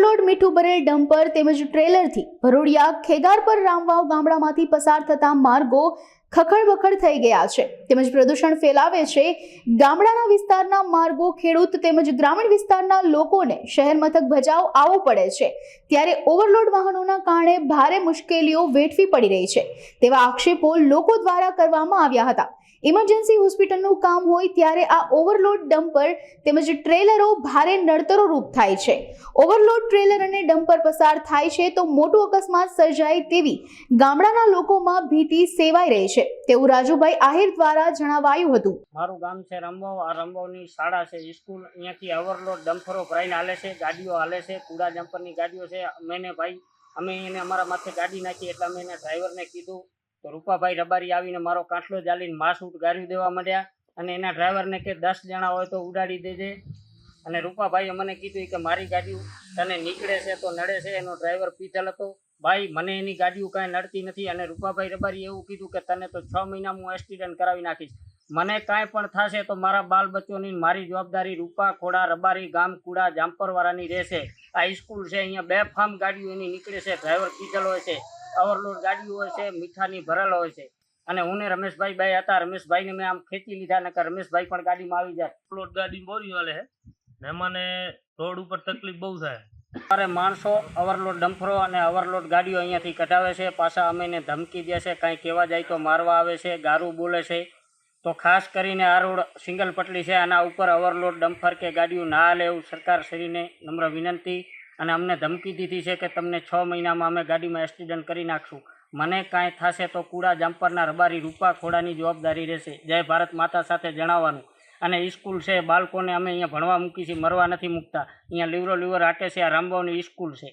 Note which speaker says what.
Speaker 1: Overload મીઠું ભરેલ dumper તેમજ ટ્રેલરથી ભરોડિયા ખેગારપર રામવાવ ગામડામાંથી પસાર થતા માર્ગો ખખડબખડ થઈ ગયા છે તેમજ પ્રદૂષણ ફેલાવે છે। ગામડાના વિસ્તારના માર્ગો ખેડૂત તેમજ ગ્રામીણ વિસ્તારના લોકોને શહેર મથક ભચાઉ આવવું પડે છે, ત્યારે ઓવરલોડ વાહનોના કારણે ભારે મુશ્કેલીઓ વેઠવી પડી રહી છે તેવા આક્ષેપો લોકો દ્વારા કરવામાં આવ્યા હતા। ઇમરજન્સી હોસ્પિટલનું કામ હોય ત્યારે આ ઓવરલોડ ડમ્પર તેમજ ટ્રેલરો ભારે નડતરો રૂપ થાય છે। ઓવરલોડ ટ્રેલર અને ડમ્પર પસાર થાય છે તો મોટું અકસ્માત સર્જાય તેવી ગામડાના લોકોમાં ભીતિ સેવાઈ રહી છે તેવું રાજુભાઈ આહિર દ્વારા જણાવાયું હતું।
Speaker 2: મારું ગામ છે રંબાવ। આ રંબાવની શાળા છે, સ્કૂલ, અહીંયાથી ઓવરલોડ ડમ્પરો ભરાઈને હાલે છે, ગાડીઓ હાલે છે, કૂડા ડમ્પરની ગાડીઓ છે। અમે એને અમારા માથે ગાડી નાખી એટલે અમે એના ડ્રાઈવરને કીધું તો રૂપાભાઈ રબારી આવીને મારો કાંઠલો જાલીને માસૂટ ગાર્યું દેવા માંડ્યા અને એના ડ્રાઈવરને કે 10 જણા હોય તો ઉડાડી દેજે। અને રૂપાભાઈએ મને કીધું કે મારી ગાડીઓ તને નીકળે છે તો નડે છે। એનો ડ્રાઈવર પીધેલ હતો। ભાઈ, મને એની ગાડીઓ કાંઈ નડતી નથી અને રૂપાભાઈ રબારી એવું કીધું કે તને તો 6 મહિનામાં હું એક્સિડન્ટ કરાવી નાખીશ। મને કાંઈ પણ થશે તો મારા બાલ બચ્ચોની મારી જવાબદારી રૂપા, ખોડા, રબારી, ગામ, કુડા, જામપરવાળાની રહેશે। આ સ્કૂલ છે, અહીંયા બેફામ ગાડીઓ એની નીકળે છે, ડ્રાઈવર પીધેલ હોય છે, ઓવરલોડ ગાડીઓ હોય છે, મીઠાની ભરેલ હોય છે। અને હું ને રમેશભાઈ બે હતા। રમેશભાઈને મેં આમ ખેંચી લીધા નકર રમેશભાઈ પણ ગાડીમાં આવી જાય।
Speaker 3: ઓવરલોડ ગાડી બોરી વાલે હે ને મને રોડ ઉપર તકલીફ બહુ થાય।
Speaker 2: અમારે માણસો ઓવરલોડ ડમ્પરો અને ઓવરલોડ ગાડીઓ અહીંયાથી કઢાવે છે, પાછા અમે એને ધમકી દે છે, કાંઈ કહેવા જાય તો મારવા આવે છે, ગારું બોલે છે। તો ખાસ કરીને આ રોડ સિંગલ પટલી છે, આના ઉપર ઓવરલોડ ડમ્પર કે ગાડીઓ ના હાલે એવું સરકારશ્રીને નમ્ર વિનંતી। અને અમને ધમકી દીધી છે કે તમને 6 મહિનામાં અમે ગાડીમાં એક્સિડન્ટ કરી નાખશું। મને કાંઈ થશે તો કુડા જામપરના રબારી રૂપા ખોડાની જવાબદારી રહેશે। જય ભારત માતા સાથે જણાવવાનું। અને સ્કૂલ છે, બાળકોને અમે અહીંયા ભણવા મૂકી છે, મરવા નથી મૂકતા। અહીંયા લીવરો હાટે છે, આ રામબાવની સ્કૂલ છે।